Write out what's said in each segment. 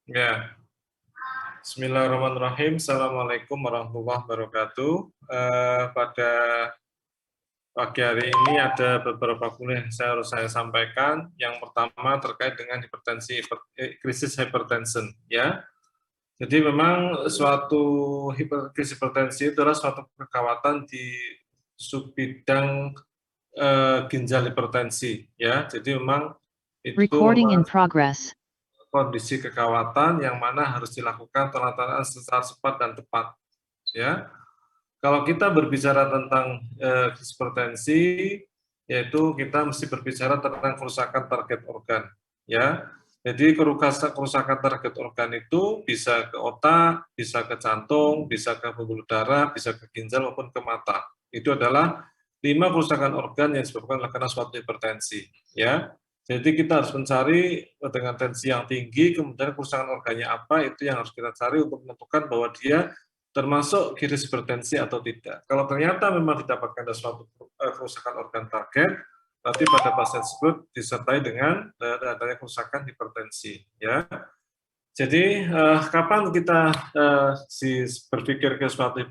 Ya, Bismillahirrahmanirrahim. Assalamualaikum warahmatullahi wabarakatuh. Pada pagi hari ini ada beberapa poin yang harus saya sampaikan. Yang pertama terkait dengan krisis hypertension. Ya, jadi memang krisis hipertensi itu adalah suatu kegawatan di subbidang ginjal hipertensi. Ya, jadi memang itu Recording in progress. kondisi kegawatan yang mana harus dilakukan penanganan secara cepat dan tepat. Ya, kalau kita berbicara tentang hipertensi, yaitu kita mesti berbicara tentang kerusakan target organ. Ya, jadi kerusakan target organ itu bisa ke otak, bisa ke jantung, bisa ke pembuluh darah, bisa ke ginjal maupun ke mata. Itu adalah 5 kerusakan organ yang disebabkan oleh karena suatu hipertensi. Ya, jadi kita harus mencari dengan tensi yang tinggi, kemudian kerusakan organnya apa, itu yang harus kita cari untuk menentukan bahwa dia termasuk krisis hipertensi atau tidak. Kalau ternyata memang didapatkan ada suatu kerusakan organ target, berarti pada pasien tersebut disertai dengan adanya kerusakan hipertensi. Ya, jadi kapan kita berpikir ke suatu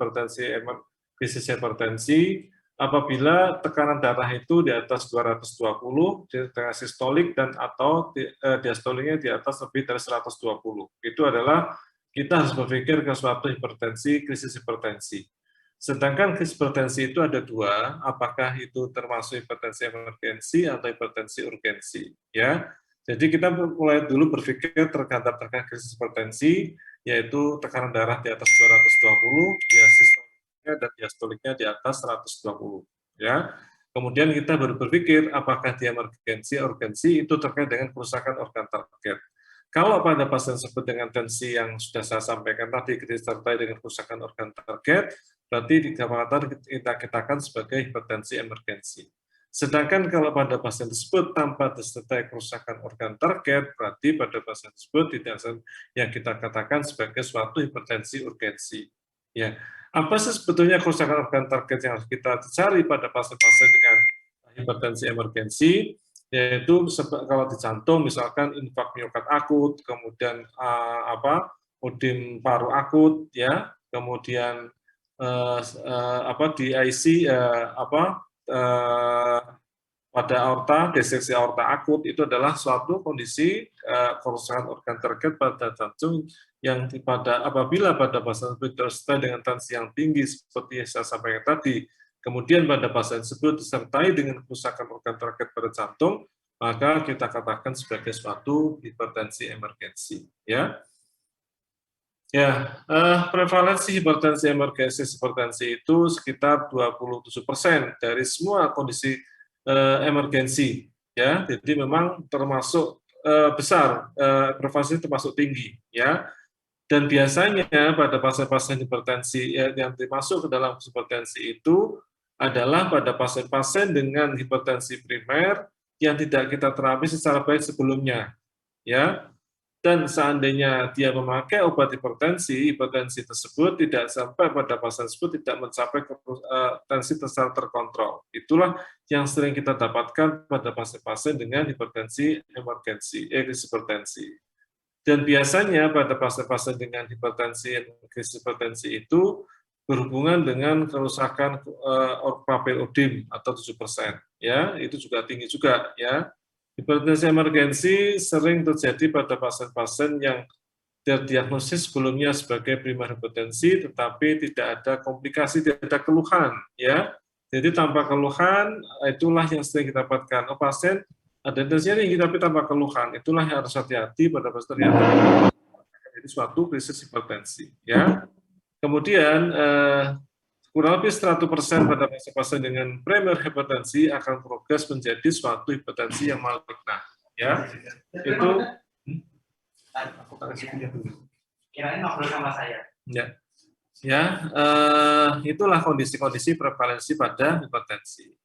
krisis hipertensi? Apabila tekanan darah itu di atas 220 dengan sistolik dan atau diastoliknya di atas lebih dari 120. Itu adalah kita harus berpikir ke suatu krisis hipertensi. Sedangkan krisis hipertensi itu ada dua, apakah itu termasuk hipertensi emergensi atau hipertensi urgensi. Ya, jadi kita mulai dulu berpikir terkait krisis hipertensi, yaitu tekanan darah di atas 220, dan diastoliknya di atas 120. Ya. Kemudian kita baru berpikir apakah dia emergensi, urgensi, itu terkait dengan kerusakan organ target. Kalau pada pasien tersebut dengan tensi yang sudah saya sampaikan tadi disertai dengan kerusakan organ target, berarti kita katakan sebagai hipertensi emergensi. Sedangkan kalau pada pasien tersebut tanpa disertai kerusakan organ target, berarti pada pasien tersebut tidak yang kita katakan sebagai suatu hipertensi urgensi. Ya, apa sih sebetulnya kerusakan organ target yang harus kita cari pada pasien-pasien dengan hipertensi emergensi? Yaitu kalau di jantung misalkan infak miokard akut, kemudian odim paru akut, ya, kemudian di IC pada aorta, diseksi aorta akut itu adalah suatu kondisi kerusakan organ target pada jantung yang apabila pada pasien tersebut disertai dengan tensi yang tinggi seperti yang saya sampaikan tadi, kemudian pada pasien tersebut disertai dengan kerusakan organ target pada jantung, maka kita katakan sebagai suatu hipertensi emergensi. Ya, prevalensi hipertensi emergensi itu sekitar 27% dari semua kondisi emergensi. Ya, jadi memang termasuk besar, prevalensi termasuk tinggi. Ya. Dan biasanya pada pasien-pasien hipertensi yang dimasuk ke dalam hipertensi itu adalah pada pasien-pasien dengan hipertensi primer yang tidak kita terapi secara baik sebelumnya, ya. Dan seandainya dia memakai obat hipertensi tersebut tidak sampai pada pasien tersebut tidak mencapai tensi secara terkontrol. Itulah yang sering kita dapatkan pada pasien-pasien dengan hipertensi emergensi, hipertensi. Dan biasanya pada pasien-pasien dengan krisis hipertensi itu berhubungan dengan kerusakan papil odim atau 7%. Ya, itu juga tinggi juga, ya. Hipertensi emergensi sering terjadi pada pasien-pasien yang terdiagnosis sebelumnya sebagai primer hipertensi, tetapi tidak ada komplikasi, tidak ada keluhan, ya. Jadi tanpa keluhan, itulah yang sering kita dapatkan. Pasien ada tensinya tinggi tapi tanpa keluhan, itulah yang harus hati-hati pada pasien yang jadi suatu krisis hipertensi. Ya. Kemudian kurang lebih 100% pada pasien dengan primer hipertensi akan progres menjadi suatu hipertensi yang maligna. Ya, itu. Kirain ngobrol sama saya. Ya, itulah kondisi-kondisi prevalensi pada hipertensi.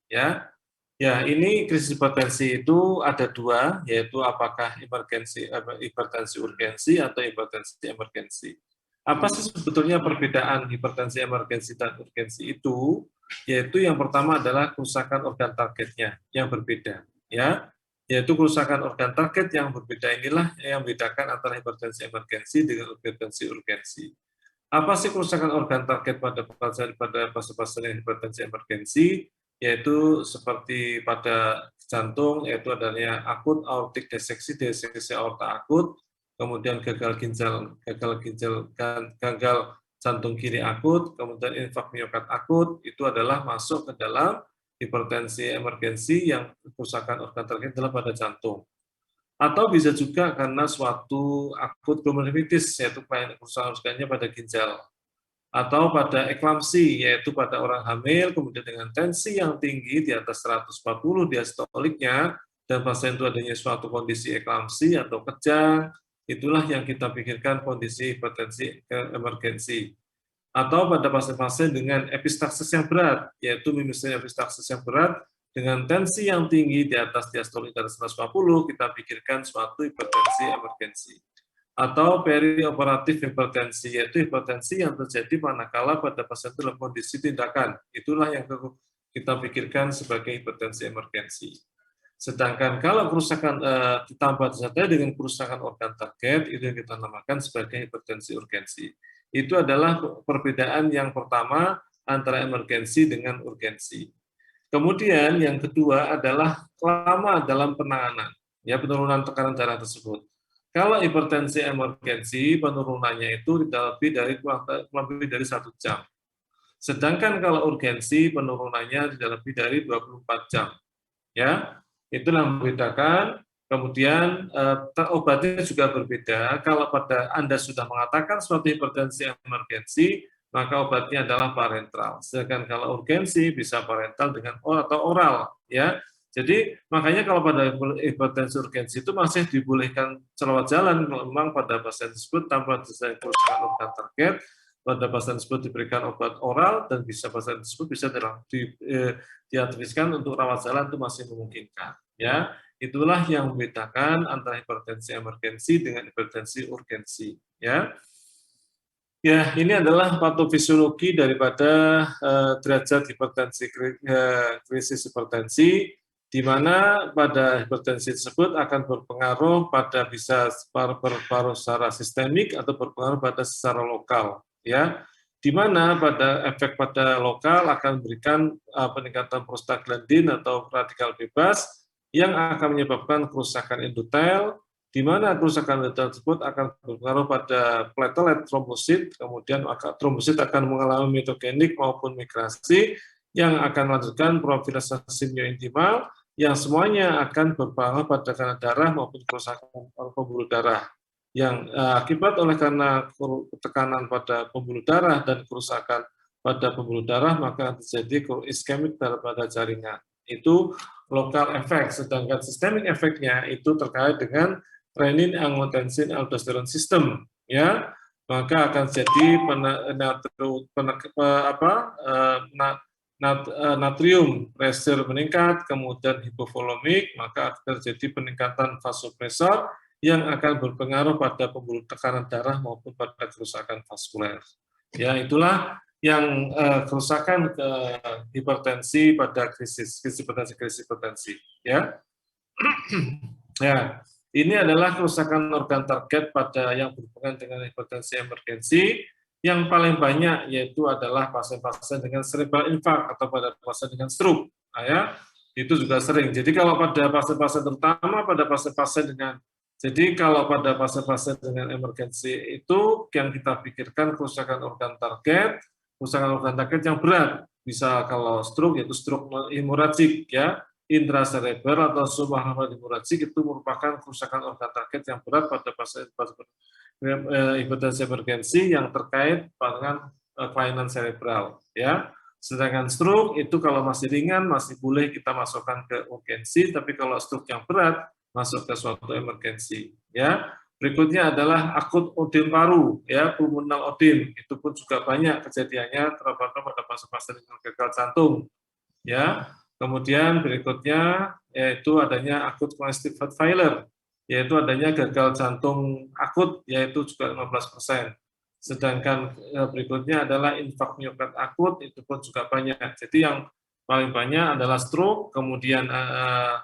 Ya, ini krisis hipertensi itu ada dua, yaitu apakah hipertensi urgensi atau hipertensi emergensi. Apa sih sebetulnya perbedaan hipertensi emergensi dan urgensi itu? Yaitu yang pertama adalah kerusakan organ targetnya yang berbeda. Ya, yaitu kerusakan organ target yang berbeda. Inilah yang membedakan antara hipertensi emergensi dengan hipertensi urgensi. Apa sih kerusakan organ target pada pasien yang hipertensi emergensi? Yaitu seperti pada jantung, yaitu adanya akut aortic disseksi, disseksi aorta akut, kemudian gagal jantung kiri akut, kemudian infak miokard akut, itu adalah masuk ke dalam hipertensi emergensi yang kerusakan organ target adalah pada jantung. Atau bisa juga karena suatu akut glomerulitis, yaitu kerusakan organnya pada ginjal. Atau pada eklamsi, yaitu pada orang hamil, kemudian dengan tensi yang tinggi di atas 140 diastoliknya, dan pasien itu adanya suatu kondisi eklamsi atau kejang, itulah yang kita pikirkan kondisi hipertensi emergensi. Atau pada pasien-pasien dengan epistaxis yang berat, yaitu misalnya epistaxis yang berat, dengan tensi yang tinggi di atas diastolik dari 140, kita pikirkan suatu hipertensi emergensi. Atau perioperatif hipertensi, yaitu hipertensi yang terjadi manakala pada pasien dalam kondisi tindakan. Itulah yang kita pikirkan sebagai hipertensi emergensi. Sedangkan kalau kerusakan ditambah saja dengan kerusakan organ target, itu yang kita namakan sebagai hipertensi urgensi. Itu adalah perbedaan yang pertama antara emergensi dengan urgensi. Kemudian yang kedua adalah lama dalam penanganan, ya penurunan tekanan darah tersebut. Kalau hipertensi emergensi, penurunannya itu tidak lebih dari 1 jam. Sedangkan kalau urgensi, penurunannya tidak lebih dari 24 jam. Ya, itulah yang membedakan. Kemudian obatnya juga berbeda. Kalau pada Anda sudah mengatakan suatu hipertensi emergensi, maka obatnya adalah parenteral. Sedangkan kalau urgensi bisa parenteral dengan atau oral, ya. Jadi makanya kalau pada hipertensi urgensi itu masih dibolehkan selawat jalan memang pada pasien tersebut tanpa kerusakan organ target, pada pasien tersebut diberikan obat oral dan bisa pasien tersebut bisa diadviskan untuk rawat jalan itu masih memungkinkan, ya. Itulah yang membedakan antara hipertensi emergensi dengan hipertensi urgensi, ya. Ya, ini adalah patofisiologi daripada derajat hipertensi krisis hipertensi, di mana pada hipertensi tersebut akan berpengaruh pada bisa berpengaruh secara sistemik atau berpengaruh pada secara lokal, ya. Di mana pada efek pada lokal akan memberikan peningkatan prostaglandin atau radikal bebas yang akan menyebabkan kerusakan endotel, di mana kerusakan endotel tersebut akan berpengaruh pada platelet trombosit, kemudian trombosit akan mengalami mitogenik maupun migrasi yang akan melanjutkan profilisasi miointimal, yang semuanya akan berpengaruh pada tekanan darah maupun kerusakan pembuluh darah. Yang akibat oleh karena tekanan pada pembuluh darah dan kerusakan pada pembuluh darah, maka terjadi iskemik pada jaringan. Itu lokal efek, sedangkan sistemik efeknya itu terkait dengan renin, angiotensin, aldosteron sistem, ya, maka akan jadi natrium pressure meningkat, kemudian hipovolemik, maka terjadi peningkatan vasopresor yang akan berpengaruh pada pembuluh tekanan darah maupun pada kerusakan vaskuler. Ya, itulah yang kerusakan hipertensi pada krisis hipertensi, ya. Ya. Ini adalah kerusakan organ target pada yang berhubungan dengan hipertensi emergensi. Yang paling banyak yaitu adalah pasien-pasien dengan cerebral infarct atau pada pasien dengan stroke. Nah, ya, itu juga sering. Jadi kalau pada pasien-pasien terutama pada pasien-pasien dengan emergensi itu yang kita pikirkan kerusakan organ target yang berat. Bisa kalau stroke yaitu stroke hemoragik, ya. Intracerebral atau subarachnoid hemoragik itu merupakan kerusakan organ target yang berat pada pasien hipertensi emergensi yang terkait dengan kelainan cerebral, ya. Sedangkan stroke itu kalau masih ringan masih boleh kita masukkan ke urgensi, tapi kalau stroke yang berat masuk ke suatu emergensi, ya. Berikutnya adalah akut odem paru, ya, pulmonal odem, itu pun juga banyak kejadiannya terutama pada pasien-pasien dengan gagal jantung, ya. Kemudian berikutnya yaitu adanya akut congestive heart failure, yaitu adanya gagal jantung akut, yaitu juga 15%. Sedangkan berikutnya adalah infak miokard akut, itu pun juga banyak. Jadi yang paling banyak adalah stroke, kemudian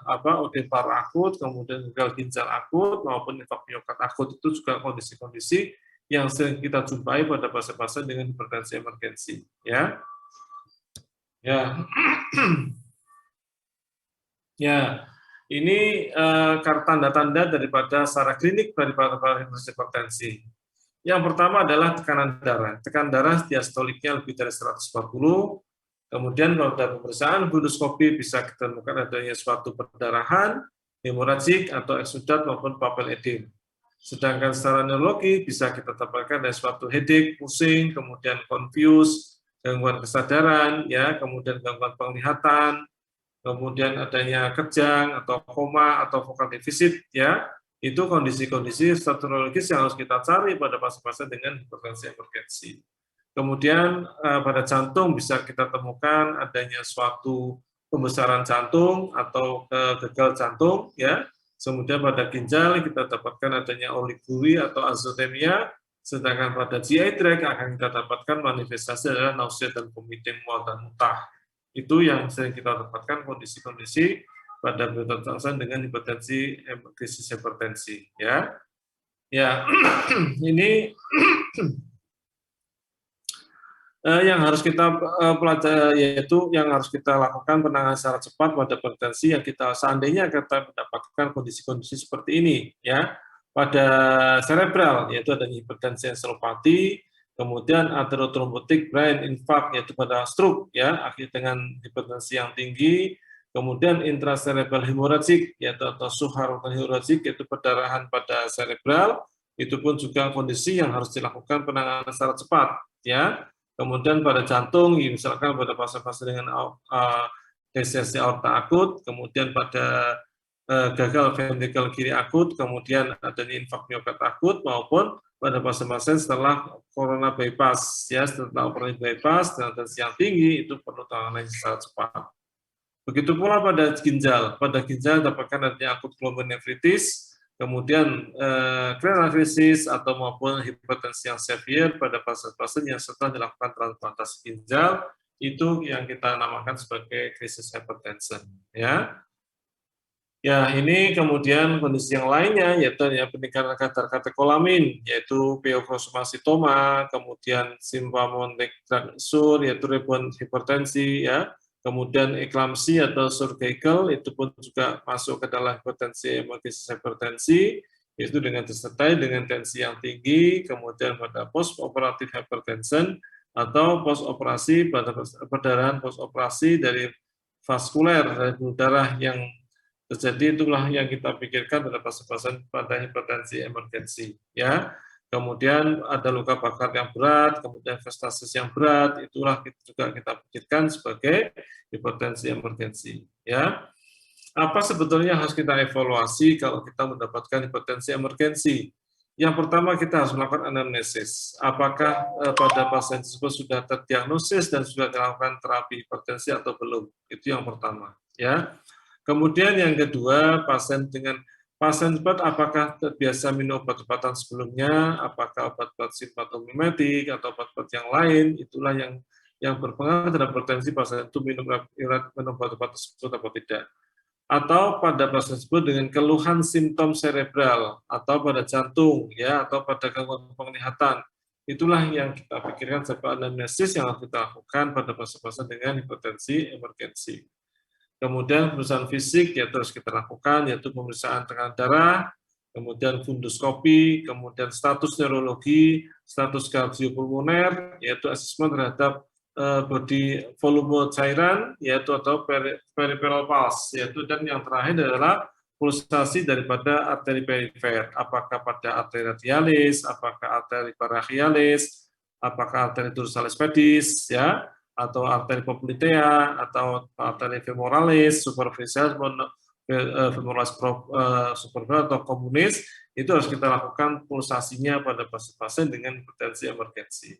OD paru akut, kemudian gagal ginjal akut maupun infak miokard akut. Itu juga kondisi-kondisi yang sering kita jumpai pada pasien-pasien dengan hipertensi emergensi, ya. Ya. Ya, ini tanda-tanda daripada secara klinik daripada hipertensi. Yang pertama adalah tekanan darah. Tekanan darah diastoliknya lebih dari 140. Kemudian pada pemeriksaan fundoskopi bisa kita temukan adanya suatu perdarahan, hemoragik atau eksudat maupun papel edem. Sedangkan secara neurologi bisa kita dapatkan ada suatu headache, pusing, kemudian confuse, gangguan kesadaran, ya, kemudian gangguan penglihatan, kemudian adanya kejang atau koma atau vokal defisit, ya. Itu kondisi-kondisi neurologis yang harus kita cari pada pasien-pasien dengan hipertensi emergensi. Kemudian pada jantung bisa kita temukan adanya suatu pembesaran jantung atau gagal jantung, ya. Kemudian pada ginjal kita dapatkan adanya oliguria atau azotemia, sedangkan pada GI tract akan kita dapatkan manifestasi adalah nausea dan vomiting, mual dan muntah. Itu yang sering kita dapatkan kondisi-kondisi pada pasien dengan hipertensi, krisis hipertensi, ya. Ya, ini yang harus kita pelajari, yaitu yang harus kita lakukan penanganan secara cepat pada hipertensi yang kita seandainya kita mendapatkan kondisi-kondisi seperti ini, ya. Pada cerebral, yaitu adanya hipertensi encephalopati, kemudian atherotrombotic brain infarct, yaitu pada stroke, ya, akibat dengan hipertensi yang tinggi, kemudian intracerebral hemorrhagic, yaitu atau subharmonic hemorrhagic, yaitu perdarahan pada cerebral, itu pun juga kondisi yang harus dilakukan penanganan secara cepat, ya. Kemudian pada jantung, misalkan pada pasien-pasien dengan disesi aorta akut, kemudian pada gagal ventrikel kiri akut, kemudian adanya infak miokard akut, maupun pada pasien-pasien setelah corona bypass, ya, setelah operasi bypass dengan tensi yang tinggi itu perlu penanganan secara cepat. Begitu pula pada ginjal dapatkan adanya akut glomerulonefritis, kemudian renal krisis atau maupun hipertensi yang severe pada pasien-pasien yang setelah dilakukan transplantasi ginjal, itu yang kita namakan sebagai krisis hypertension, ya. Ya, ini kemudian kondisi yang lainnya yaitu ya peningkatan kadar katekolamin, yaitu pheochromocytoma, kemudian symptomatic yaitu ribuan hipertensi, ya. Kemudian eklamsi atau surgical itu pun juga masuk ke dalam hipertensi, yaitu dengan disertai dengan tensi yang tinggi, kemudian pada post-operative hypertension atau post-operasi pada perdarahan post-operasi dari vaskuler, dari darah yang terjadi, itulah yang kita pikirkan pada pasien-pasien pada hipertensi emergensi, ya. Kemudian ada luka bakar yang berat, kemudian metastasis yang berat, itulah juga kita pikirkan sebagai hipertensi emergensi, ya. Apa sebetulnya harus kita evaluasi kalau kita mendapatkan hipertensi emergensi? Yang pertama kita harus melakukan anamnesis. Apakah pada pasien tersebut sudah terdiagnosis dan sudah dilakukan terapi hipertensi atau belum? Itu yang pertama, ya. Kemudian yang kedua, pasien tersebut apakah terbiasa minum obat-obatan sebelumnya, apakah obat-obat simpatomimetik atau obat-obat yang lain, itulah yang berpengaruh terhadap hipertensi pasien itu minum obat-obat tersebut atau tidak. Atau pada pasien tersebut dengan keluhan simptom cerebral atau pada jantung, ya, atau pada gangguan penglihatan. Itulah yang kita pikirkan sebagai anamnesis yang harus kita lakukan pada pasien-pasien dengan hipertensi emergensi. Kemudian pemeriksaan fisik ya terus kita lakukan, yaitu pemeriksaan tekanan darah, kemudian fundoskopi, kemudian status neurologi, status kardiopulmoner, yaitu asesmen terhadap body volume cairan, yaitu atau peripheral pulse, yaitu, dan yang terakhir adalah pulsasi daripada arteri perifer, apakah pada arteri radialis, apakah arteri parachialis, apakah arteri dorsalis pedis, ya, atau arteri poplitea, atau arteri femoralis, superficialis, femoralis superficialis atau komunis, itu harus kita lakukan pulsasinya pada pasien-pasien dengan hipertensi emergensi.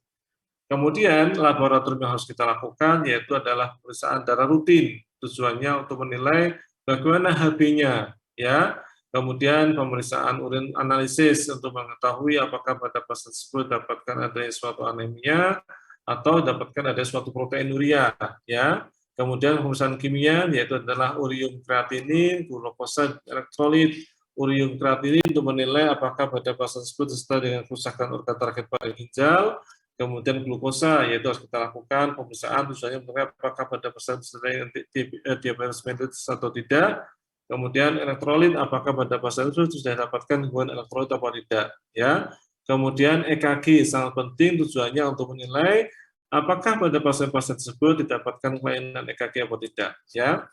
Kemudian laboratorium yang harus kita lakukan yaitu adalah pemeriksaan darah rutin, tujuannya untuk menilai bagaimana HB-nya, ya. Kemudian pemeriksaan urin analisis untuk mengetahui apakah pada pasien tersebut dapatkan adanya suatu anemia atau dapatkan ada suatu proteinuria, ya. Kemudian pemeriksaan kimia yaitu adalah urium kreatinin, glukosa, elektrolit, urium kreatinin untuk menilai apakah pada pasien tersebut disertai dengan kerusakan organ target pada ginjal. Kemudian glukosa yaitu harus kita lakukan pemeriksaan tujuannya menilai apakah pada pasien disertai dengan diabetes mellitus atau tidak. Kemudian elektrolit apakah pada pasien itu sudah dapatkan gangguan elektrolit atau tidak, ya. Kemudian EKG sangat penting tujuannya untuk menilai apakah pada pasien-pasien tersebut didapatkan kelainan EKG atau tidak, ya.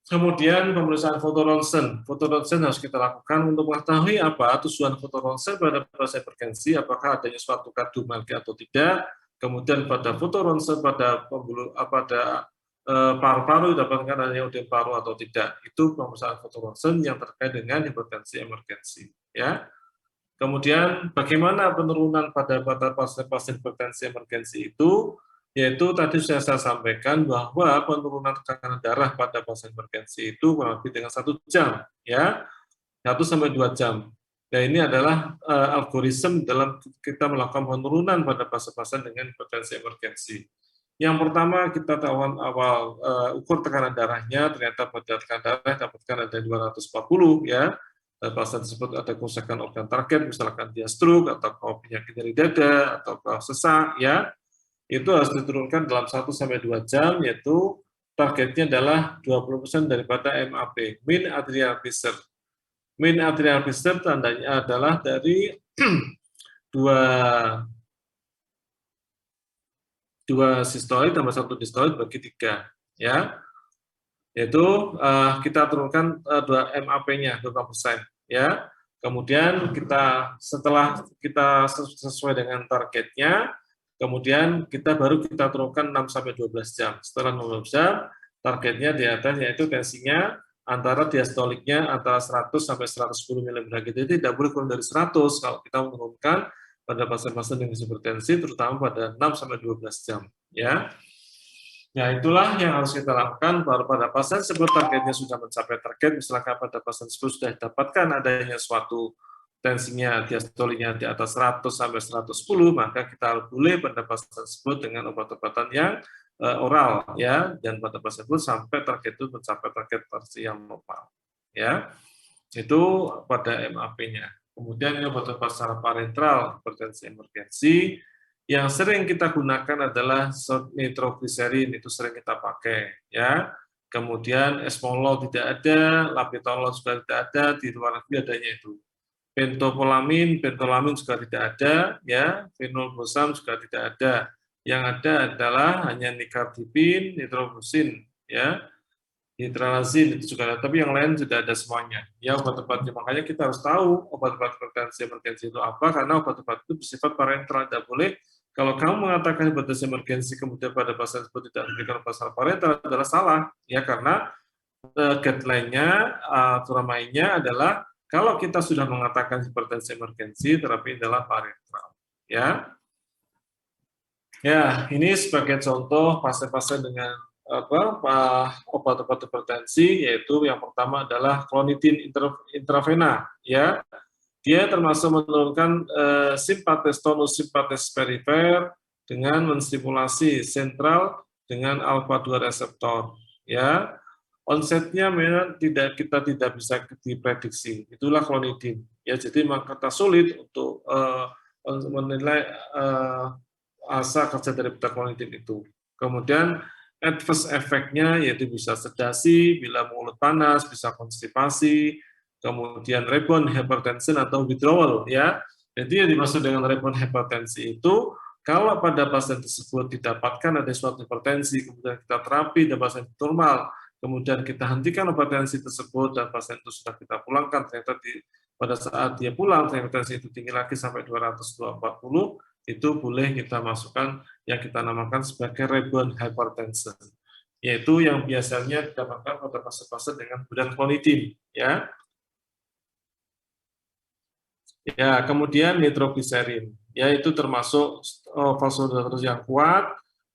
Kemudian pemeriksaan fotoronsen. Fotoronsen harus kita lakukan untuk mengetahui apa tujuan fotoronsen pada pasien hipertensi, apakah adanya suatu kardiomialgia atau tidak. Kemudian pada fotoronsen pada pembuluh pada paru-paru didapatkan adanya ödem paru atau tidak. Itu pemeriksaan fotoronsen yang terkait dengan hipertensi emergensi, ya. Kemudian bagaimana penurunan pada pasien-pasien hipertensi emergensi itu, yaitu tadi sudah saya sampaikan bahwa penurunan tekanan darah pada pasien emergensi itu kurang lebih dengan 1 jam, ya, 1-2 jam. Nah, ini adalah algoritma dalam kita melakukan penurunan pada pasien-pasien dengan hipertensi emergensi. Yang pertama kita tahu awal ukur tekanan darahnya, ternyata pada tekanan darah dapatkan ada 240, ya. Pasien tersebut ada kerusakan organ target, misalkan dia stroke atau penyakit dari dada atau sesak, ya, itu harus diturunkan dalam 1-2 jam, yaitu targetnya adalah 20% daripada MAP, mean arterial pressure. Mean arterial pressure tandanya adalah dari dua sistolit tambah 1 distolit bagi 3, ya. Yaitu kita turunkan 2 MAP-nya 20%, ya. Kemudian setelah kita sesuai dengan targetnya, kemudian kita turunkan 6-12 jam. Setelah 12 jam, targetnya di atas yaitu tensinya antara diastoliknya antara 100-110 mg. Jadi tidak boleh kurang dari 100 kalau kita menurunkan pada pasien-pasien dengan hipertensi, terutama pada 6-12 jam, ya. Ya, itulah yang harus kita lakukan baru pada pasien tersebut targetnya sudah mencapai target, misalkan pada pasien tersebut sudah didapatkan adanya suatu tensinya diastoliknya di atas 100-110, maka kita boleh pada pasien tersebut dengan obat-obatan yang oral, ya, dan pada pasien tersebut sampai target itu mencapai target tensi yang normal, ya. Itu pada MAP-nya. Kemudian ini obat-obat secara parenteral hipertensi emergensi. Yang sering kita gunakan adalah nitrogliserin, itu sering kita pakai, ya. Kemudian esmolol tidak ada, labetalol juga tidak ada, di luar negeri adanya itu. Pentopolamin juga tidak ada, ya. Fenolbosam juga tidak ada. Yang ada adalah hanya nicardipin, nitrofusin, ya. Hidralazin itu juga ada, tapi yang lain sudah ada semuanya. Ya, obat-obatnya, makanya kita harus tahu obat-obat hipertensi emergensi itu apa, karena obat-obat itu bersifat parenteral, tidak boleh. Kalau kamu mengatakan hipertensi emergensi kemudian pada pasien tersebut tidak memberikan pasal parenteral adalah salah, ya, karena guideline-nya, aturan mainnya adalah kalau kita sudah mengatakan hipertensi emergensi, terapi adalah parenteral, ya. Ya, ini sebagai contoh pasien-pasien dengan obat-obat hipertensi, yaitu yang pertama adalah clonidine intravena, ya. Dia termasuk menurunkan simpates tonus simpates perifer dengan menstimulasi sentral dengan alfa 2 reseptor, ya. Onsetnya memang kita tidak bisa diprediksi, itulah clonidine, ya. Jadi maka kita sulit untuk menilai asa kerja dari clonidine itu. Kemudian adverse efeknya yaitu bisa sedasi, bila mulut panas, bisa konstipasi, kemudian rebound hypertension atau withdrawal, ya. Jadi yang dimaksud dengan rebound hypertensi itu kalau pada pasien tersebut didapatkan ada suatu hipertensi, kemudian kita terapi dan pasien normal, kemudian kita hentikan obat tensi tersebut dan pasien itu sudah kita pulangkan, ternyata pada saat dia pulang hipertensi itu tinggi lagi sampai 240, itu boleh kita masukkan yang kita namakan sebagai rebound hypertension, yaitu yang biasanya didapatkan pada pasien-pasien dengan badan clonidine, ya. Ya, kemudian nitrogliserin, yaitu termasuk vasodilator yang kuat,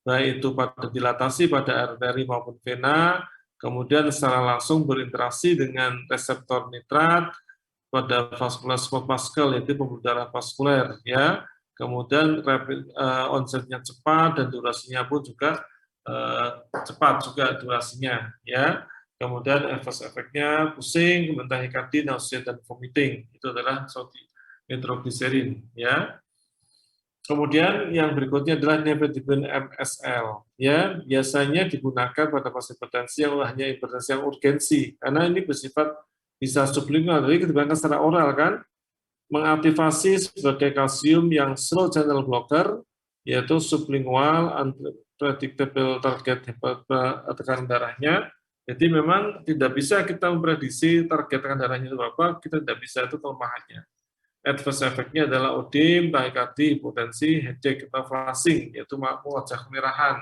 baik itu pada dilatasi pada arteri maupun vena, kemudian secara langsung berinteraksi dengan reseptor nitrat pada vascular support Pascal, yaitu pembuluh darah vaskuler, ya. Kemudian onsetnya cepat dan durasinya pun juga cepat juga durasinya, ya. Kemudian adverse efeknya pusing, kemudian tahikardia, nausea dan vomiting. Itu adalah nitroglycerin, ya. Kemudian yang berikutnya adalah nifedipine MSL, ya. Biasanya digunakan pada pasien hipertensi yang hanya hipertensi yang urgensi, karena ini bersifat bisa sublingual, jadi digunakan secara oral kan, mengaktifasi sebagai kalsium yang slow channel blocker, yaitu sublingual unpredictable target tekanan darahnya. Jadi memang tidak bisa kita memprediksi target tekanan darahnya itu berapa, kita tidak bisa, itu kelemahannya. Adverse efeknya adalah odim, tahikardia, hipotensi, headache, atau flushing, yaitu wajah kemerahan.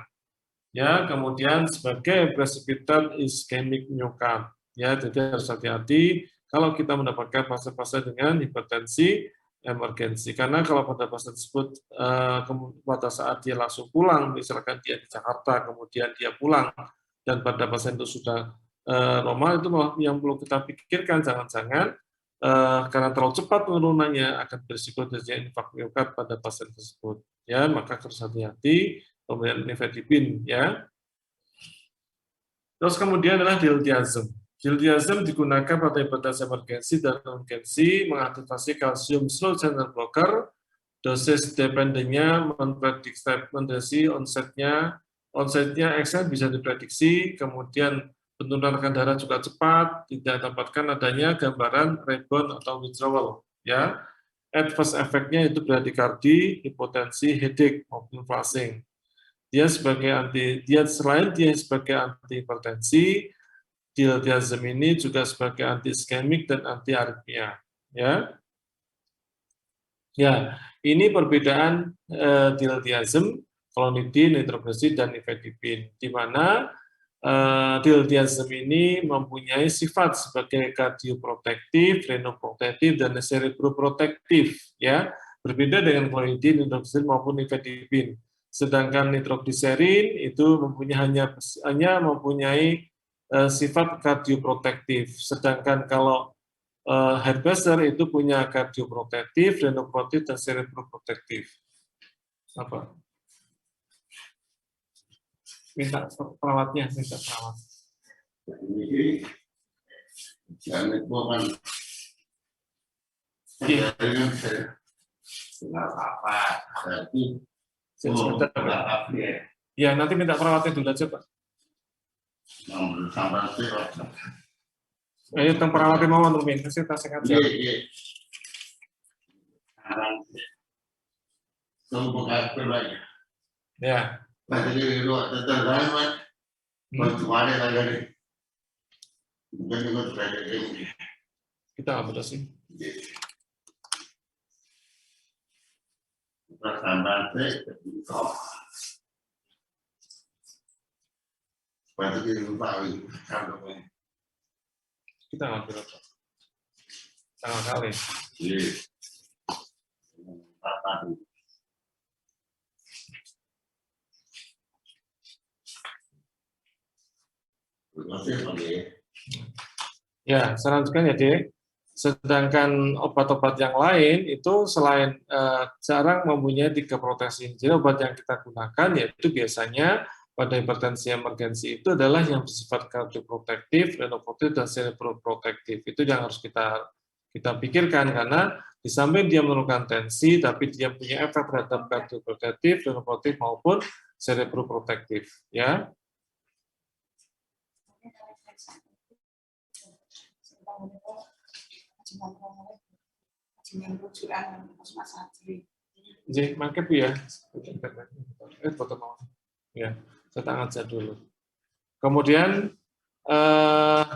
Ya, kemudian sebagai precipitate ischemic myocard. Ya, jadi harus hati-hati kalau kita mendapatkan pasien-pasien dengan hipertensi emergensi. Karena kalau pada pasien tersebut pada saat dia langsung pulang, misalkan dia di Jakarta, kemudian dia pulang, dan pada pasien itu sudah normal, itu yang perlu kita pikirkan, jangan-jangan karena terlalu cepat penurunannya akan berisiko terjadi infark miokard pada pasien tersebut. Ya, maka harus hati-hati pemberian nifedipine, ya. Terus kemudian adalah diltiazem. Diltiazem digunakan pada hipertensi emergensi dan urgensi, mengaktifasi kalsium slow channel blocker. Dosis dependennya memprediksi onsetnya action bisa diprediksi, kemudian penurunan tekanan darah juga cepat, tidak dapatkan adanya gambaran rebound atau withdrawal, ya. Adverse efeknya itu bradykardia, hipotensi, headache maupun flushing. Selain dia sebagai antihipertensi, diltiazem ini juga sebagai anti iskemik dan anti aritmia, ya. Ya, ini perbedaan diltiazem, klonidin, nitroglycerin, dan nifedipine, di mana diltiazem ini mempunyai sifat sebagai kardioprotektif, renoprotektif, dan cerebroprotektif, ya, berbeda dengan klonidin, nitroglycerin maupun nifedipine. Sedangkan nitroglycerin itu hanya mempunyai sifat kardioprotektif, sedangkan kalau Herbesser itu punya kardioprotektif, renoprotektif, dan cerebroprotektif. Apa? Minta perawatnya, minta perawat. Ini jangan bukan. Iya. Nggak apa-apa. Tapi ya, nanti minta perawatnya dulu aja, Pak. Ayo, tentang perawatnya mau numin, saya tak sengat. Iya. Tunggu kapan lagi? Ya. Tadi lu tertarik kan? Bagaimana lagi? Bukan juga terjadi. Kita nggak betul sih. Kita nggak betul. Sama kali. Ya, saya lanjutkan ya, Dek. Sedangkan obat-obat yang lain itu selain jarang mempunyai 3 proteksi. Jadi obat yang kita gunakan yaitu biasanya pada hipertensi emergensi itu adalah yang bersifat kardioprotektif, renoprotektif, dan cerebroprotektif. Itu yang harus kita pikirkan, karena di samping dia menurunkan tensi, tapi dia punya efek terhadap kardioprotektif, renoprotektif maupun cerebroprotektif. Ya. Jadi, mangkep ya. Ya, saya tangan saya dulu. Kemudian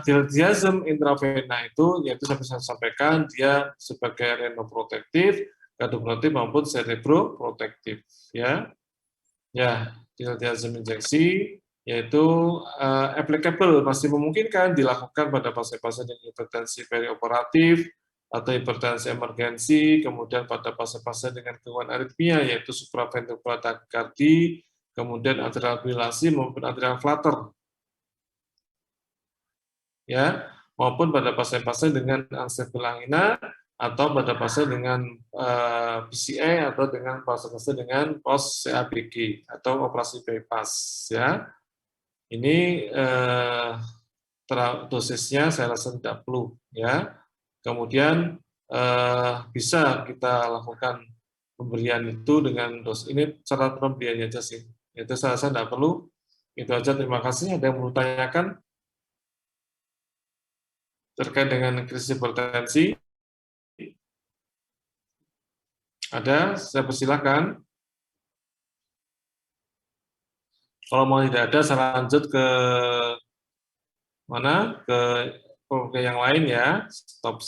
diltiazem intravena itu, yaitu saya sampaikan, dia sebagai renoprotektif, kardioprotektif maupun cerebroprotektif. Ya, diltiazem injeksi yaitu applicable, masih memungkinkan dilakukan pada pasien-pasien yang hipertensi perioperatif atau hipertensi emergensi, kemudian pada pasien-pasien dengan gangguan aritmia yaitu supraventricular tachycardia, kemudian atrial fibrillasi maupun atrial flutter. Ya, maupun pada pasien-pasien dengan unstable angina atau pada pasien dengan PCA atau dengan pasien dengan post CABG atau operasi bypass ya. Ini dosisnya saya rasa tidak perlu ya. Kemudian bisa kita lakukan pemberian itu dengan dos. Ini cara pemberiannya aja sih. Itu saya rasa tidak perlu. Itu aja, terima kasih. Ada yang mau tanyakan terkait dengan krisis hipertensi? Ada, saya persilakan. Kalau mau tidak ada, saya lanjut ke mana? Ke yang lain ya. Stop.